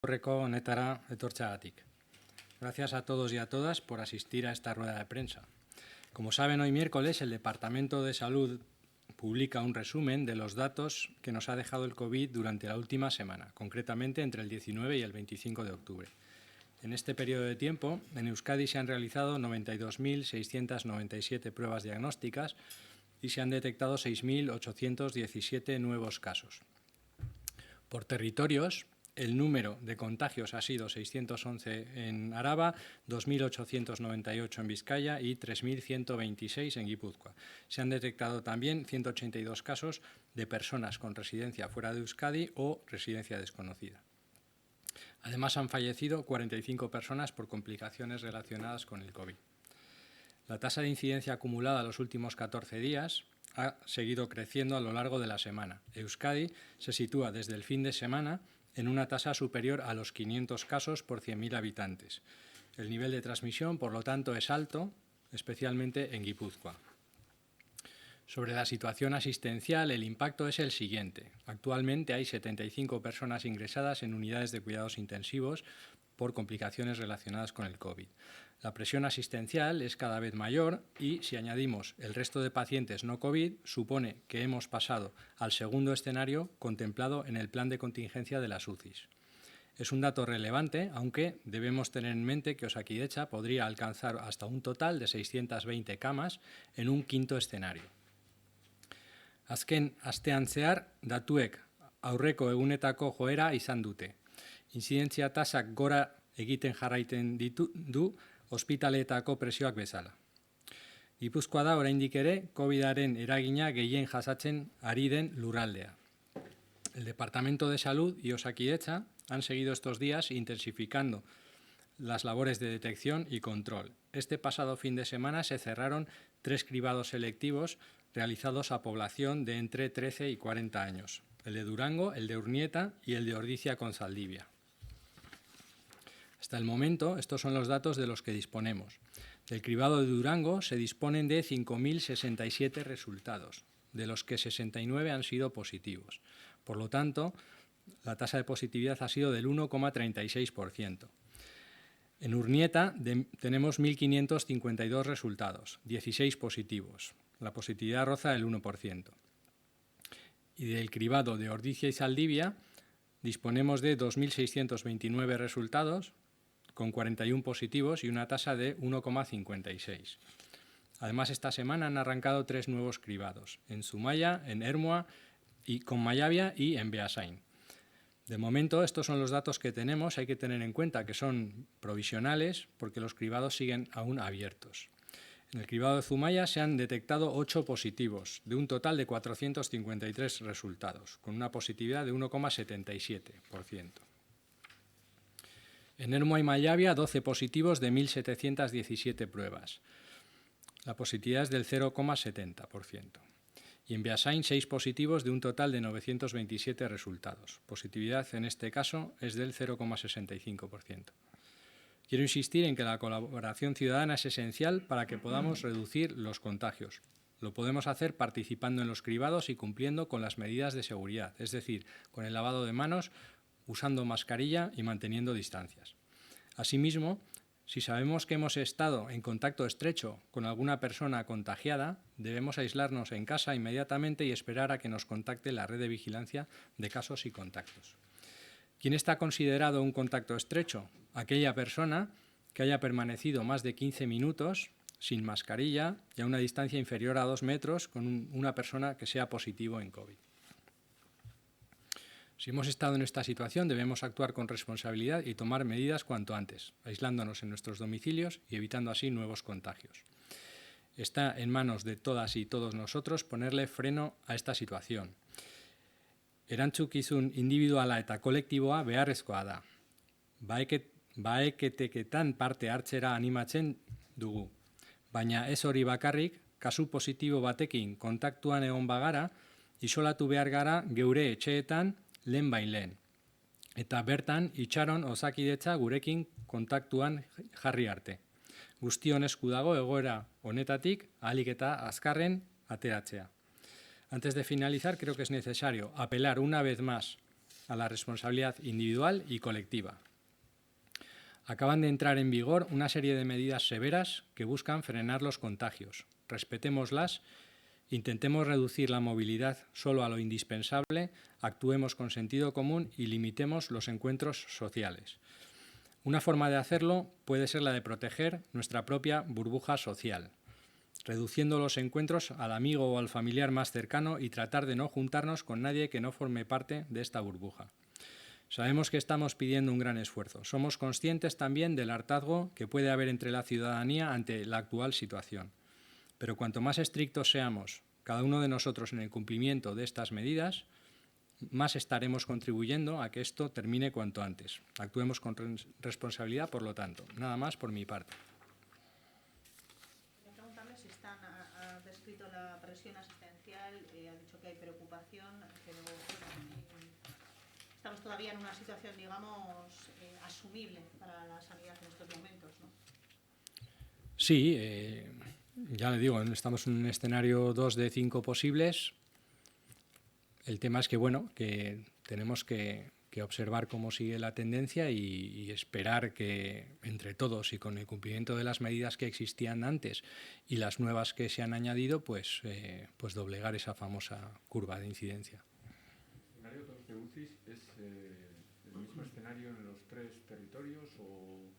irakurreko honetara etortzeagatik. Gracias a todos y a todas por asistir a esta rueda de prensa. Como saben, hoy miércoles el Departamento de Salud publica un resumen de los datos que nos ha dejado el COVID durante la última semana, concretamente entre el 19 y el 25 de octubre. En este periodo de tiempo, en Euskadi se han realizado 92.697 pruebas diagnósticas y se han detectado 6.817 nuevos casos. Por territorios, el número de contagios ha sido 611 en Araba, 2.898 en Vizcaya y 3.126 en Guipúzcoa. Se han detectado también 182 casos de personas con residencia fuera de Euskadi o residencia desconocida. Además, han fallecido 45 personas por complicaciones relacionadas con el COVID. La tasa de incidencia acumulada los últimos 14 días ha seguido creciendo a lo largo de la semana. Euskadi se sitúa desde el fin de semana en una tasa superior a los 500 casos por 100.000 habitantes. El nivel de transmisión, por lo tanto, es alto, especialmente en Guipúzcoa. Sobre la situación asistencial, el impacto es el siguiente. Actualmente hay 75 personas ingresadas en unidades de cuidados intensivos por complicaciones relacionadas con el COVID. La presión asistencial es cada vez mayor y, si añadimos el resto de pacientes no COVID, supone que hemos pasado al segundo escenario contemplado en el plan de contingencia de las UCIs. Es un dato relevante, aunque debemos tener en mente que Osakidetza podría alcanzar hasta un total de 620 camas en un quinto escenario. Azken astean zehar, datuek aurreko egunetako joera izan dute. Intzidentzia tasak gora egiten jarraiten du ospitaleetako presioak bezala. Gipuzkoa da oraindik ere COVID-aren eragina gehien jasatzen ari den lurraldea. El Departamento de Salud y Osakidetza han seguido estos días intensificando las labores de detección y control. Este pasado fin de semana se cerraron 3 cribados selectivos realizados a población de entre 13 y 40 años, el de Durango, el de Urnieta y el de Ordizia con Zaldivia. Hasta el momento, estos son los datos de los que disponemos. Del cribado de Durango se disponen de 5.067 resultados, de los que 69 han sido positivos. Por lo tanto, la tasa de positividad ha sido del 1,36%. En Urnieta tenemos 1.552 resultados, 16 positivos. La positividad roza el 1%. Y del cribado de Ordizia y Zaldivia disponemos de 2.629 resultados, con 41 positivos y una tasa de 1,56. Además, esta semana han arrancado 3 nuevos cribados, en Zumaia, en Ermua, y con Mayavia y en Beasain. De momento, estos son los datos que tenemos. Hay que tener en cuenta que son provisionales porque los cribados siguen aún abiertos. En el cribado de Zumaia se han detectado 8 positivos, de un total de 453 resultados, con una positividad de 1,77%. En Ermua y Mayavia, 12 positivos de 1.717 pruebas. La positividad es del 0,70%. Y en Beasain, 6 positivos de un total de 927 resultados. Positividad en este caso es del 0,65%. Quiero insistir en que la colaboración ciudadana es esencial para que podamos reducir los contagios. Lo podemos hacer participando en los cribados y cumpliendo con las medidas de seguridad, es decir, con el lavado de manos, usando mascarilla y manteniendo distancias. Asimismo, si sabemos que hemos estado en contacto estrecho con alguna persona contagiada, debemos aislarnos en casa inmediatamente y esperar a que nos contacte la red de vigilancia de casos y contactos. ¿Quién está considerado un contacto estrecho? Aquella persona que haya permanecido más de 15 minutos sin mascarilla y a una distancia inferior a 2 metros con una persona que sea positivo en COVID. Si hemos estado en esta situación, debemos actuar con responsabilidad y tomar medidas cuanto antes, aislándonos en nuestros domicilios y evitando así nuevos contagios. Está en manos de todas y todos nosotros ponerle freno a esta situación. Erantzukizun individuala eta kolektiboa beharrezkoa da. Baeketeketan parte hartzera animatzen dugu. Baina ez hori bakarrik, kasu positibo batekin kontaktuan egon bagara, isolatu behar gara geure etxeetan lehen. Eta bertan itxaron Osakidetza gurekin kontaktuan jarri arte. Guztion esku dago egoera honetatik ahalik eta azkarren ateratzea. Antes de finalizar, creo que es necesario apelar una vez más a la responsabilidad individual y colectiva. Acaban de entrar en vigor una serie de medidas severas que buscan frenar los contagios. Respetémoslas, intentemos reducir la movilidad solo a lo indispensable, actuemos con sentido común y limitemos los encuentros sociales. Una forma de hacerlo puede ser la de proteger nuestra propia burbuja social, reduciendo los encuentros al amigo o al familiar más cercano y tratar de no juntarnos con nadie que no forme parte de esta burbuja. Sabemos que estamos pidiendo un gran esfuerzo. Somos conscientes también del hartazgo que puede haber entre la ciudadanía ante la actual situación. Pero cuanto más estrictos seamos cada uno de nosotros en el cumplimiento de estas medidas, más estaremos contribuyendo a que esto termine cuanto antes. Actuemos con responsabilidad, por lo tanto. Nada más por mi parte. Quería preguntarle si ha descrito la presión asistencial, ha dicho que hay preocupación, pero estamos todavía en una situación, digamos, asumible para la sanidad en estos momentos, ¿no? Sí, ya le digo, estamos en un escenario 2 de 5 posibles. El tema es que, bueno, que tenemos que observar cómo sigue la tendencia y esperar que entre todos y con el cumplimiento de las medidas que existían antes y las nuevas que se han añadido, pues doblegar esa famosa curva de incidencia. ¿El escenario 2 de UCIs es el mismo escenario en los 3 territorios o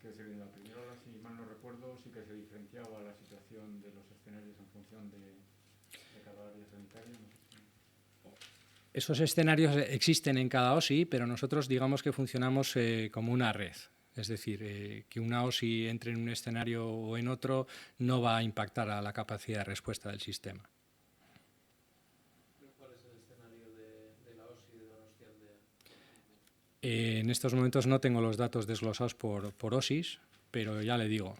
que en la primera ola, si mal no recuerdo, sí que se diferenciaba la situación de los escenarios en función de cada área sanitaria? No sé. Esos escenarios existen en cada OSI, pero nosotros digamos que funcionamos como una red. Es decir, que una OSI entre en un escenario o en otro no va a impactar a la capacidad de respuesta del sistema. ¿Cuál es el escenario de la OSI de Donostialdea? En estos momentos no tengo los datos desglosados por OSIs, pero ya le digo,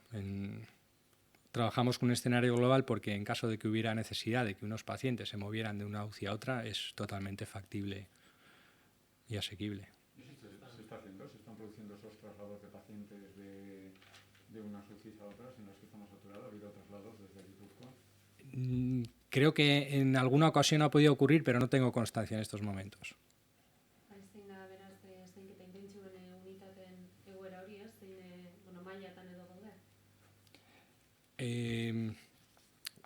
trabajamos con un escenario global porque en caso de que hubiera necesidad de que unos pacientes se movieran de una UCI a otra, es totalmente factible y asequible. ¿Se está haciendo? ¿Se están produciendo esos traslados de pacientes de unas UCIs a otras en las que estamos saturados? ¿Ha habido traslados desde Guipúzcoa? Creo que en alguna ocasión ha podido ocurrir, pero no tengo constancia en estos momentos.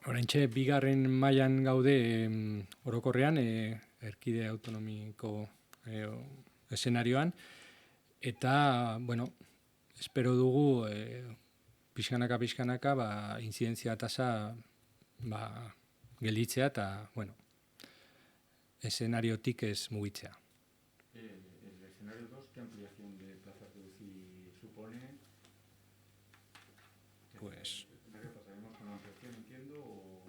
Oraintxe bigarren mailan gaude orokorrean erkide autonomiko eszenarioan eta bueno, espero dugu pixkanaka intzidentzia tasa gelditzea eta bueno, eszenariotik ez mugitzea. ¿El escenario 2 qué ampliación de plazas de UCI supone? Pues ¿Pasaremos con la ampliación, entiendo, o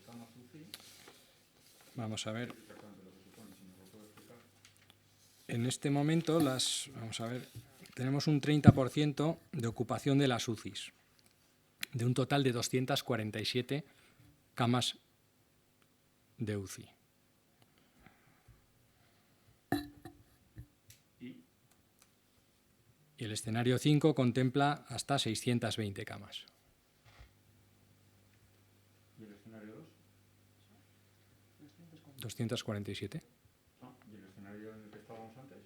camas UCI? Vamos a ver. Exactamente lo que supone, si nos lo puede explicar. En este momento vamos a ver, tenemos un 30% de ocupación de las UCIs, de un total de 247 camas de UCI. Y el escenario 5 contempla hasta 620 camas. ¿Y el escenario 2? 247. ¿Y el escenario en el que estábamos antes?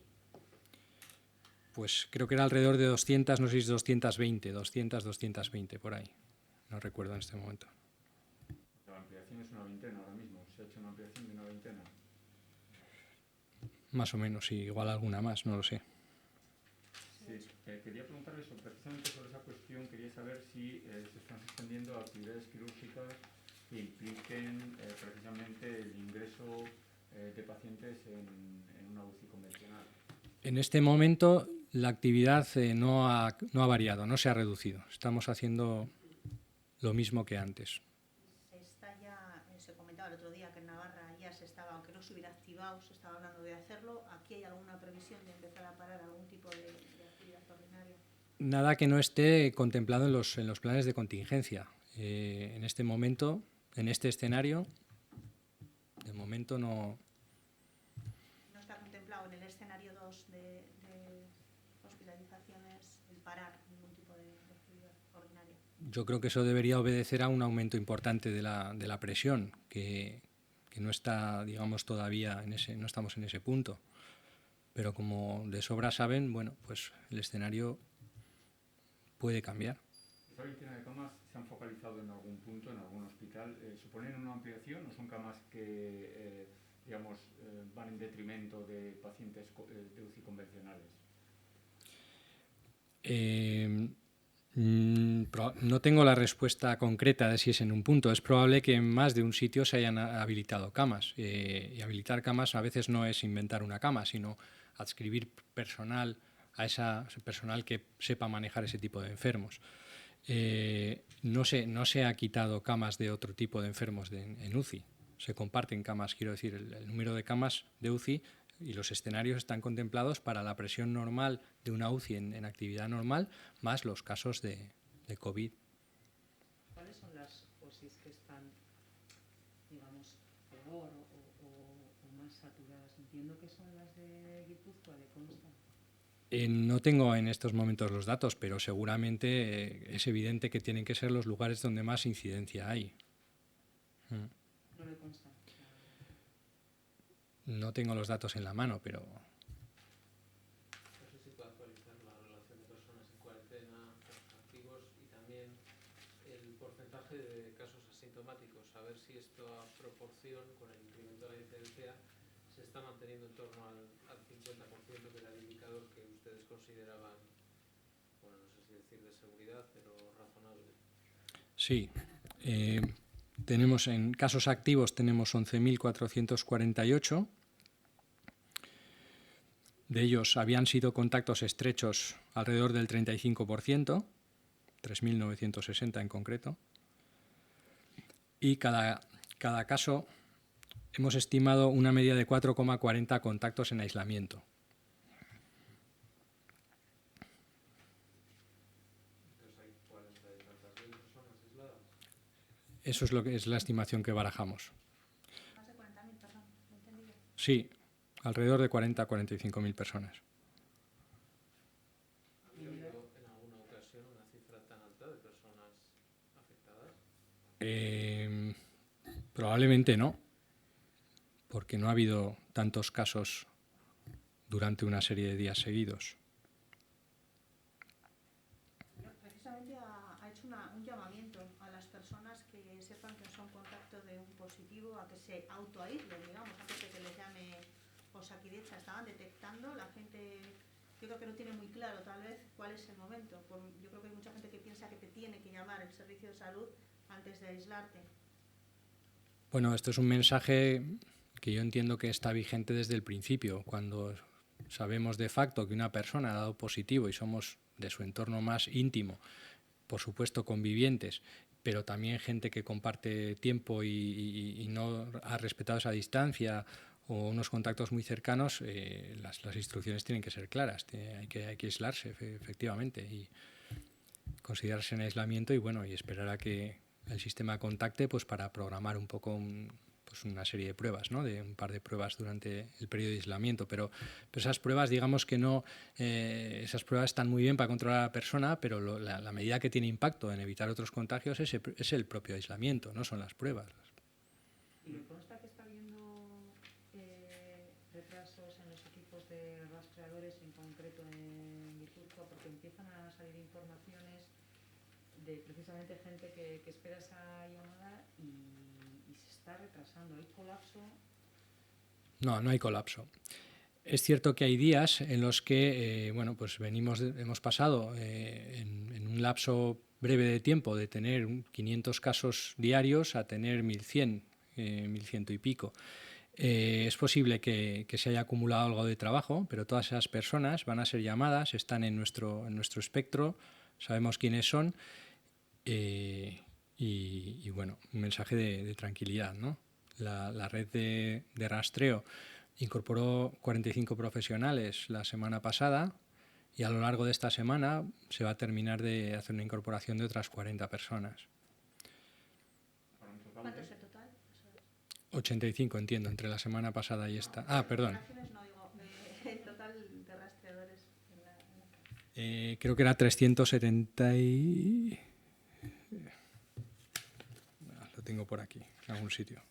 Pues creo que era alrededor de 200, no sé si 220, 220 por ahí. No recuerdo en este momento. La ampliación es una veintena ahora mismo. ¿Se ha hecho una ampliación de una veintena? Más o menos, sí, igual alguna más, no lo sé. Sí, quería preguntarle precisamente sobre esa cuestión. Quería saber si se están suspendiendo actividades quirúrgicas que impliquen precisamente el ingreso de pacientes en una UCI convencional. En este momento la actividad no ha variado, no se ha reducido. Estamos haciendo lo mismo que antes. Se comentaba el otro día que en Navarra ya se estaba, aunque no se hubiera activado, se estaba hablando de hacerlo. ¿Aquí hay alguna previsión de empezar a parar algún tipo de actividad ordinaria? Nada que no esté contemplado en los planes de contingencia. En este momento, en este escenario, de momento no. ¿No está contemplado en el escenario 2 de hospitalizaciones el parar ningún tipo de actividad ordinaria? Yo creo que eso debería obedecer a un aumento importante de la presión, que no está, digamos, todavía no estamos en ese punto. Pero como de sobra saben, bueno, pues el escenario puede cambiar. ¿Esta veintena de camas se han focalizado en algún punto, en algún hospital? ¿Suponen una ampliación o son camas que, van en detrimento de pacientes de UCI convencionales? No tengo la respuesta concreta de si es en un punto. Es probable que en más de un sitio se hayan habilitado camas. Y habilitar camas a veces no es inventar una cama, sino adscribir personal a ese personal que sepa manejar ese tipo de enfermos. No se ha quitado camas de otro tipo de enfermos en UCI. Se comparten camas, quiero decir, el número de camas de UCI y los escenarios están contemplados para la presión normal de una UCI en actividad normal, más los casos de COVID. ¿Cuáles son las OSIs que están, digamos, peor o más saturadas? Entiendo que son las de Guipúzcoa, ¿le consta? No tengo en estos momentos los datos, pero seguramente es evidente que tienen que ser los lugares donde más incidencia hay. No le consta. No tengo los datos en la mano, pero No sé si puede actualizar la relación de personas en cuarentena, casos activos y también el porcentaje de casos asintomáticos. A ver si esta proporción, con el incremento de la incidencia, se está manteniendo en torno al 50%, que era el indicador que ustedes consideraban, bueno, no sé si decir de seguridad, pero razonable. sí. Tenemos en casos activos tenemos 11.448. De ellos habían sido contactos estrechos alrededor del 35%, 3.960 en concreto. Y cada caso hemos estimado una media de 4,40 contactos en aislamiento. Entonces hay 40 y tantas mil personas aisladas. Eso es lo que es la estimación que barajamos. Más de 40.000 personas, ¿lo he entendido? Sí, alrededor de 40 a 45.000 personas. ¿Había habido en alguna ocasión una cifra tan alta de personas afectadas? Probablemente no, porque no ha habido tantos casos durante una serie de días seguidos. Precisamente ha hecho un llamamiento a las personas que sepan que son contacto de un positivo a que se autoaíslen, digamos, antes de que les llame Osakidetza. Estaban detectando, la gente, yo creo que no tiene muy claro tal vez cuál es el momento. Yo creo que hay mucha gente que piensa que te tiene que llamar el servicio de salud antes de aislarte. Bueno, esto es un mensaje que yo entiendo que está vigente desde el principio. Cuando sabemos de facto que una persona ha dado positivo y somos de su entorno más íntimo, por supuesto convivientes, pero también gente que comparte tiempo y no ha respetado esa distancia o unos contactos muy cercanos, las instrucciones tienen que ser claras. Hay que aislarse, efectivamente, y considerarse en aislamiento y esperar a que el sistema contacte pues para programar un poco una serie de pruebas, ¿no? De un par de pruebas durante el periodo de aislamiento, pero esas pruebas, digamos que no, esas pruebas están muy bien para controlar a la persona, pero la medida que tiene impacto en evitar otros contagios es el propio aislamiento, no son las pruebas. ¿Y le consta que está habiendo retrasos en los equipos de rastreadores, en concreto en Guipúzcoa, porque empiezan a salir informaciones de precisamente gente que espera esa llamada y se está retrasando? ¿Hay colapso? No hay colapso. Es cierto que hay días en los que hemos pasado en un lapso breve de tiempo de tener 500 casos diarios a tener 1.100, 1.100 y pico. Es posible que se haya acumulado algo de trabajo, pero todas esas personas van a ser llamadas, están en nuestro espectro, sabemos quiénes son y un mensaje de tranquilidad, ¿no? La red de rastreo incorporó 45 profesionales la semana pasada y a lo largo de esta semana se va a terminar de hacer una incorporación de otras 40 personas. ¿Cuánto es el total? 85, entiendo, entre la semana pasada y esta. Perdón. No digo, el total de rastreadores. Creo que era 370 y... Lo tengo por aquí, en algún sitio.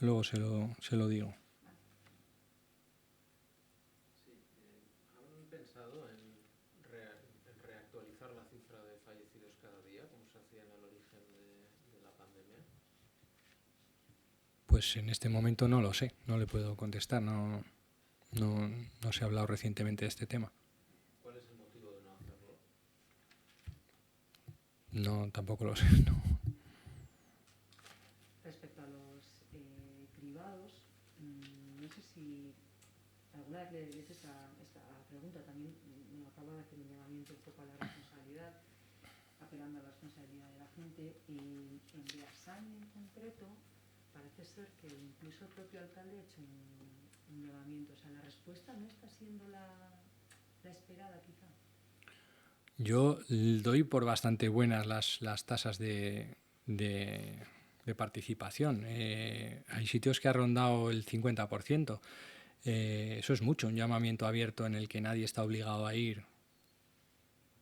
luego se lo digo. Sí, ¿han pensado en reactualizar la cifra de fallecidos cada día, como se hacía en el origen de la pandemia? Pues en este momento no lo sé, no le puedo contestar, no se ha hablado recientemente de este tema. ¿Cuál es el motivo de no hacerlo? No, tampoco lo sé, no. Respecto a los cribados, no sé si alguna vez le hice esta pregunta, también me acaba de hacer un llamamiento un poco a la responsabilidad, apelando a la responsabilidad de la gente, y en Beasain en concreto parece ser que incluso el propio alcalde ha hecho un llamamiento, o sea, la respuesta no está siendo la esperada quizá. Yo doy por bastante buenas las tasas de participación. Hay sitios que ha rondado el 50%. Eso es mucho, un llamamiento abierto en el que nadie está obligado a ir.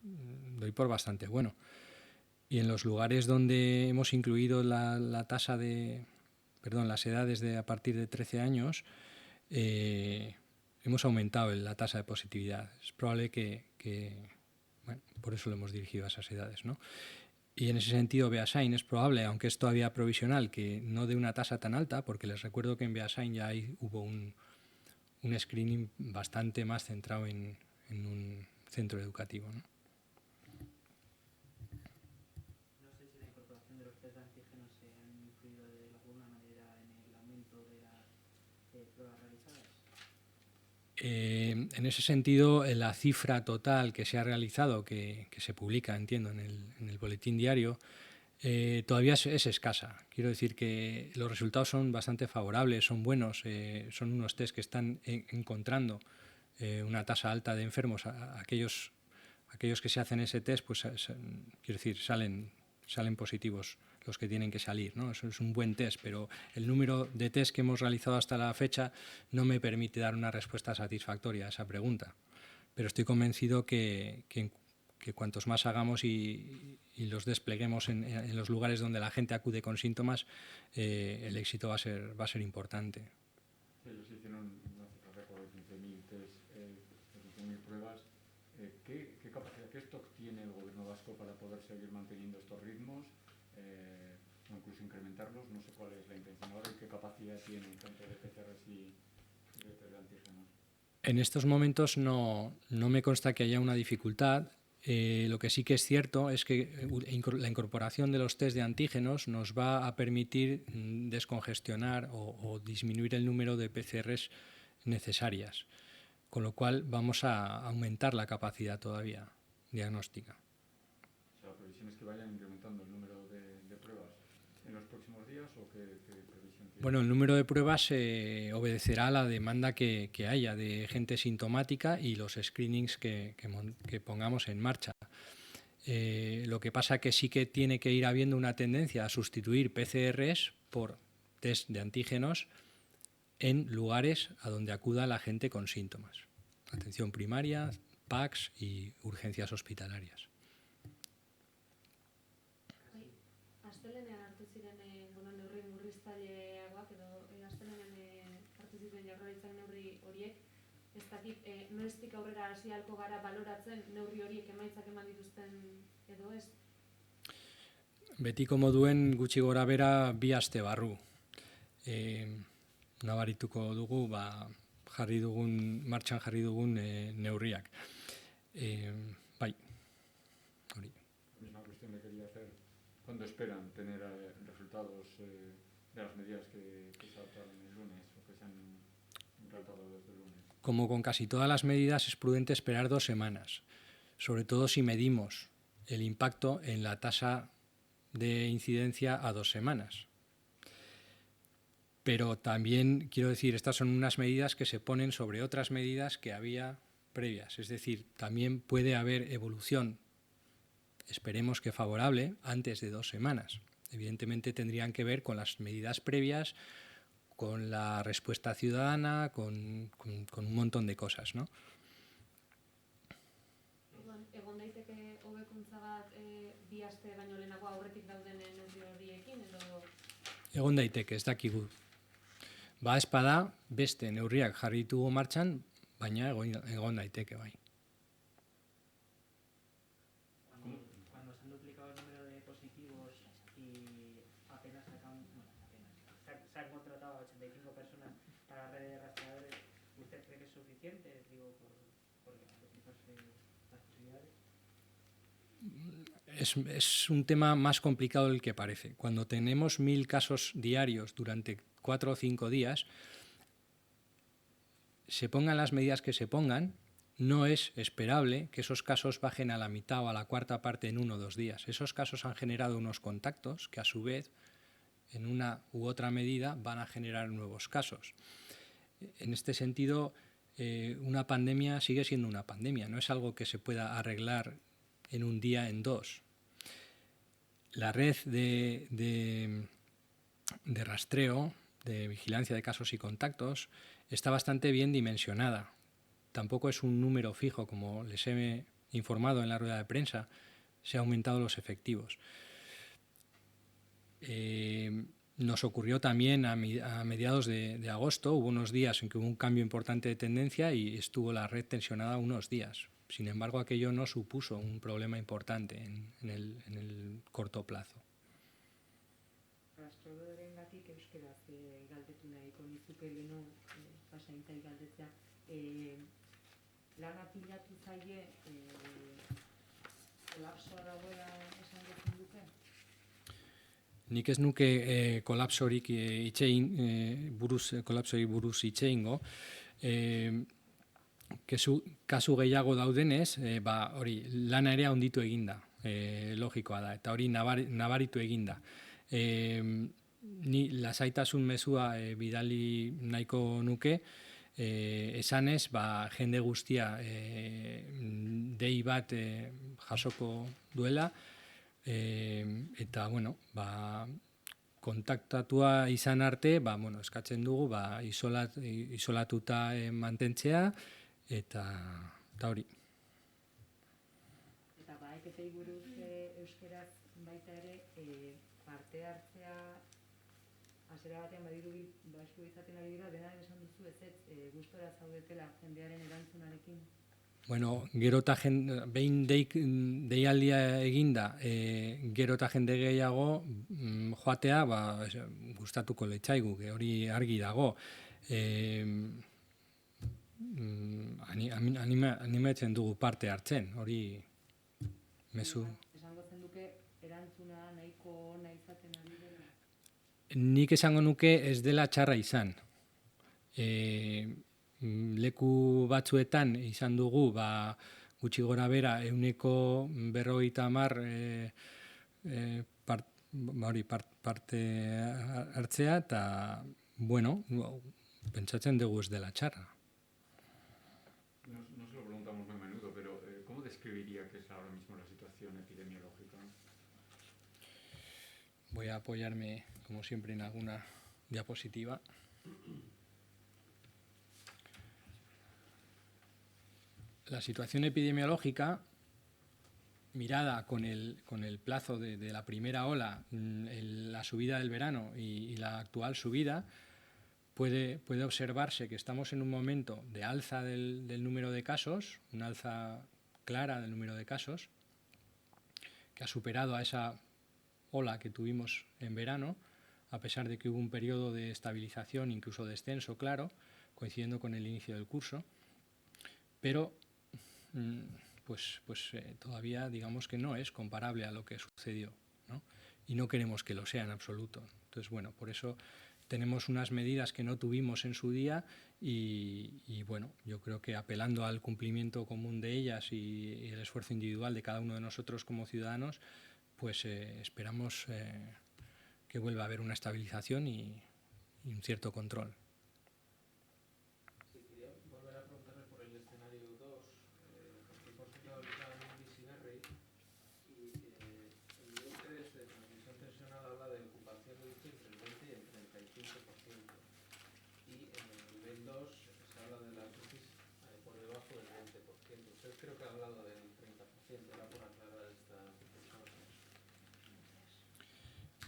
Doy por bastante bueno. Y en los lugares donde hemos incluido la tasa las edades de a partir de 13 años, hemos aumentado la tasa de positividad. Es probable que bueno, por eso lo hemos dirigido a esas edades, ¿no? Y en ese sentido, Beasain es probable, aunque es todavía provisional, que no dé una tasa tan alta, porque les recuerdo que en Beasain ya hubo un screening bastante más centrado en un centro educativo, ¿no? No sé si la incorporación de los test de antígenos se han incluido de alguna manera en el aumento de las pruebas realizadas. En ese sentido, la cifra total que se ha realizado, que se publica, entiendo, en el boletín diario, todavía es escasa. Quiero decir que los resultados son bastante favorables, son buenos, son unos test que están encontrando una tasa alta de enfermos. Aquellos que se hacen ese test, pues quiero decir, salen positivos los que tienen que salir, ¿no? Eso es un buen test, pero el número de test que hemos realizado hasta la fecha no me permite dar una respuesta satisfactoria a esa pregunta. Pero estoy convencido que cuantos más hagamos y los despleguemos en los lugares donde la gente acude con síntomas, el éxito va a ser importante. Sí, ellos hicieron una cifra récord de 15.000 test, 15.000 pruebas. ¿Qué capacidad, qué stock tiene el gobierno vasco para poder seguir manteniendo estos ritmos o incluso incrementarlos? No sé cuál es la intención ahora y qué capacidad tienen tanto de PCRs y de test de antígenos. En estos momentos no me consta que haya una dificultad. Lo que sí que es cierto es que la incorporación de los test de antígenos nos va a permitir descongestionar o disminuir el número de PCRs necesarias, con lo cual vamos a aumentar la capacidad todavía diagnóstica. O sea, ¿la previsión es que vayan incrementando el número de pruebas en los próximos días o qué previsión tiene? Bueno, el número de pruebas obedecerá a la demanda que haya de gente sintomática y los screenings que pongamos en marcha. Lo que pasa que sí que tiene que ir habiendo una tendencia a sustituir PCRs por test de antígenos en lugares a donde acuda la gente con síntomas. Atención primaria, PACs y urgencias hospitalarias. Astelenean hartu ziren neurri murriztaileagoak edo astelenean hartu ziren Jaurlaritzak neurri horiek. Ez dakit noiztik aurrera hasi ahalko gara baloratzen neurri horiek emaitzak eman dituzten edo ez? Betiko moduen gutxi gora bera 2 aste barru. Nabarituko dugu martxan jarri dugun neurriak. Bai, hori. La misma cuestión le quería hacer. ¿Cuándo esperan tener resultados de las medidas que se adoptaron el lunes o que se han implantado desde el lunes? Como con casi todas las medidas, es prudente esperar 2 semanas, sobre todo si medimos el impacto en la tasa de incidencia a 2 semanas. Pero también, quiero decir, estas son unas medidas que se ponen sobre otras medidas que había previas. Es decir, también puede haber evolución, esperemos que favorable, antes de 2 semanas. Evidentemente tendrían que ver con las medidas previas, con la respuesta ciudadana, con un montón de cosas, ¿no? Egon daiteke hobekuntza bat 2 aste baino lehenago aurretik dauden neurri horiekin edo? Egon daiteke, ez dakigu. Ba espada beste neurriak jarri ditugu martxan, baina egon daiteke bai. Cuando se han duplicado el número de positivos y apenas se han contratado a 85 personas para la red de rastreadores, ¿usted cree que es suficiente? Digo, por duplicarse las posibilidades. Es un tema más complicado del que parece. Cuando tenemos 1000 casos diarios durante 4 o 5 días, se pongan las medidas que se pongan, no es esperable que esos casos bajen a la mitad o a la cuarta parte en 1 o 2 días. Esos casos han generado unos contactos que a su vez, en una u otra medida, van a generar nuevos casos. En este sentido, una pandemia sigue siendo una pandemia, no es algo que se pueda arreglar en un día, en 2. La red de rastreo, de vigilancia de casos y contactos, está bastante bien dimensionada. Tampoco es un número fijo, como les he informado en la rueda de prensa, se han aumentado los efectivos. Nos ocurrió también a mediados de agosto, hubo unos días en que hubo un cambio importante de tendencia y estuvo la red tensionada unos días. Sin embargo, aquello no supuso un problema importante en el corto plazo. Rastreadorengatik euskaraz galdetu nahiko nizuke leno pasaintzai galdetzea. Lana pilatu zaie kolapsoa dagoela esango zenduke? Nik ez nuke kolapsori buruz hitz egingo. Kasu gehiago daudenez, hori lana ere handitu eginda, logikoa da, eta hori nabaritu eginda. Ni lasaitasun mezua bidali nahiko nuke, esanez, jende guztia dei bat jasoko duela, eta, kontaktatua izan arte, eskatzen dugu isolatuta mantentzea, eta hori. Eta baheketei buruz euskaraz baita ere parte hartzea hasiera batean badiru izaten ari dira, dena esan duzu ez gustora zaudetela jendearen erantzunarekin. Bueno, gero eta behin deialdia eginda, gero eta jende gehiago joatea, gustatuko leitzaigu, hori argi dago. Animatzen dugu parte hartzen, hori mezu. Esango zenduke erantzuna nahiko ona izaten ari dela? Nik esango nuke ez dela txarra izan. Leku batzuetan izan dugu, gutxi gora bera, 50% parte hartzea, eta, pentsatzen dugu ez dela txarra. No se lo preguntamos muy a menudo, pero ¿cómo describiría que es ahora mismo la situación epidemiológica? Voy a apoyarme, como siempre, en alguna diapositiva. La situación epidemiológica, mirada con el plazo de la primera ola, la subida del verano y la actual subida, puede observarse que estamos en un momento de alza del número de casos, una alza clara del número de casos, que ha superado a esa ola que tuvimos en verano, a pesar de que hubo un periodo de estabilización, incluso descenso, claro, coincidiendo con el inicio del curso, pero todavía digamos que no es comparable a lo que sucedió, ¿no? Y no queremos que lo sea en absoluto. Entonces, por eso tenemos unas medidas que no tuvimos en su día y yo creo que apelando al cumplimiento común de ellas y el esfuerzo individual de cada uno de nosotros como ciudadanos, esperamos que vuelva a haber una estabilización y un cierto control.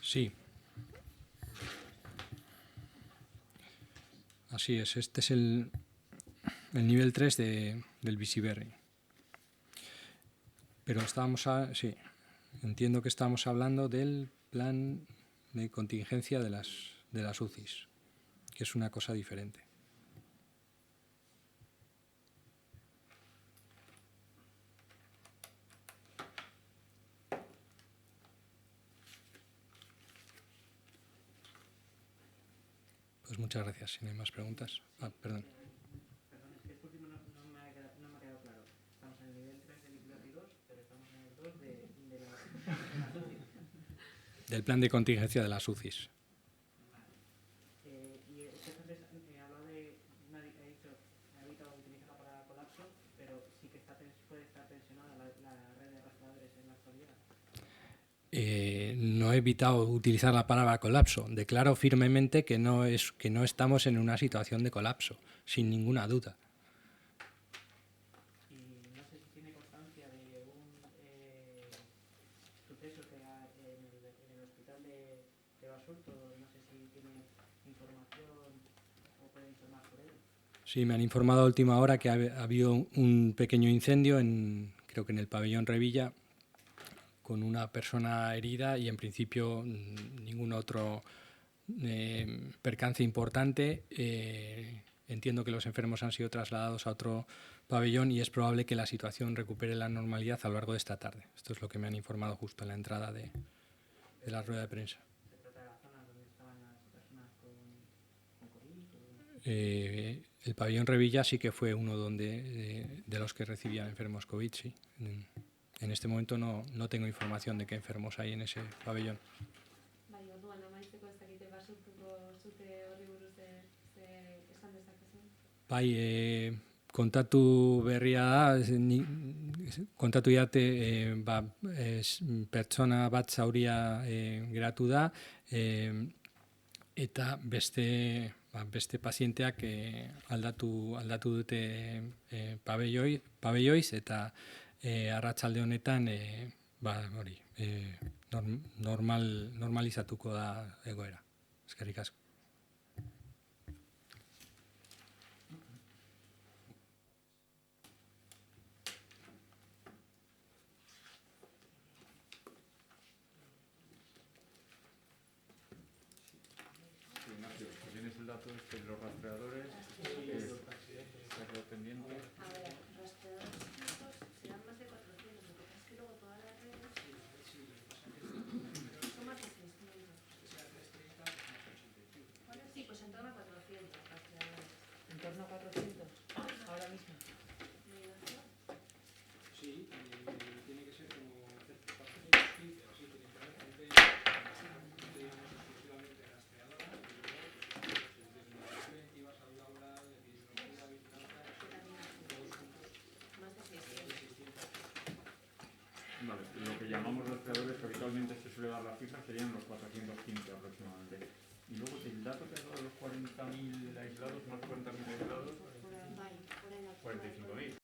Sí. Así es, este es el nivel 3 del Visiberri. Pero sí, entiendo que estábamos hablando del plan de contingencia de las UCIs, que es una cosa diferente. Pues muchas gracias. Si no hay más preguntas. Perdón. Perdón, es que esto último no me ha quedado claro. Estamos en el nivel 3 del Visiberri 2, pero estamos en el 2 de la UCI. Del plan de contingencia de las UCIs. Y usted antes hablaba de, me ha dicho, me ha evitado utilizar la palabra colapso, pero sí que puede estar tensionada la red de rastreadores en la actualidad. No he evitado utilizar la palabra colapso. Declaro firmemente que no estamos en una situación de colapso, sin ninguna duda. Y no sé si tiene constancia de un suceso que en el hospital de Basurto, no sé si tiene información o puede informar sobre él. Sí, me han informado a última hora que ha habido un pequeño incendio, creo que en el pabellón Revilla, con una persona herida y en principio ningún otro percance importante. Entiendo que los enfermos han sido trasladados a otro pabellón y es probable que la situación recupere la normalidad a lo largo de esta tarde. Esto es lo que me han informado justo en la entrada de la rueda de prensa. ¿Se trata de la zona donde estaban las personas con COVID? El pabellón Revilla sí que fue uno de los que recibían enfermos COVID, sí. En este momento no tengo información de qué enfermos hay en ese pabellón. Bai, orduan amaitzeko ez dakite basurtuko sute horri buruz esan dezakezu. Bai, kontatu berria da, kontatu diate pertsona bat zauria geratu da, eta beste pazienteak aldatu dute pabelloiz, eta arratsalde honetan normalizatuko da egoera. Eskerrik asko. Ignacio, ¿tienes el dato de los rastreadores? ¿Está quedado pendiente? A ver, rastreadores fijos serán más de 400, lo que pasa es que luego todas las redes son más de 600. Sí, pues en torno a 400 rastreadores. En torno a 400, ahora mismo. Sí, tiene que ser como exclusivamente rastreadora, preventivas, salud laboral, epidemiología, vigilancia, todos juntos. Más de 600. Vale, lo que llamamos rastreadores, que habitualmente se suele dar la cifra, serían los 415 aproximadamente. Y luego el dato que has dado de los 40.000 aislados, más 40.000 aislados, Por ahí, 45.000.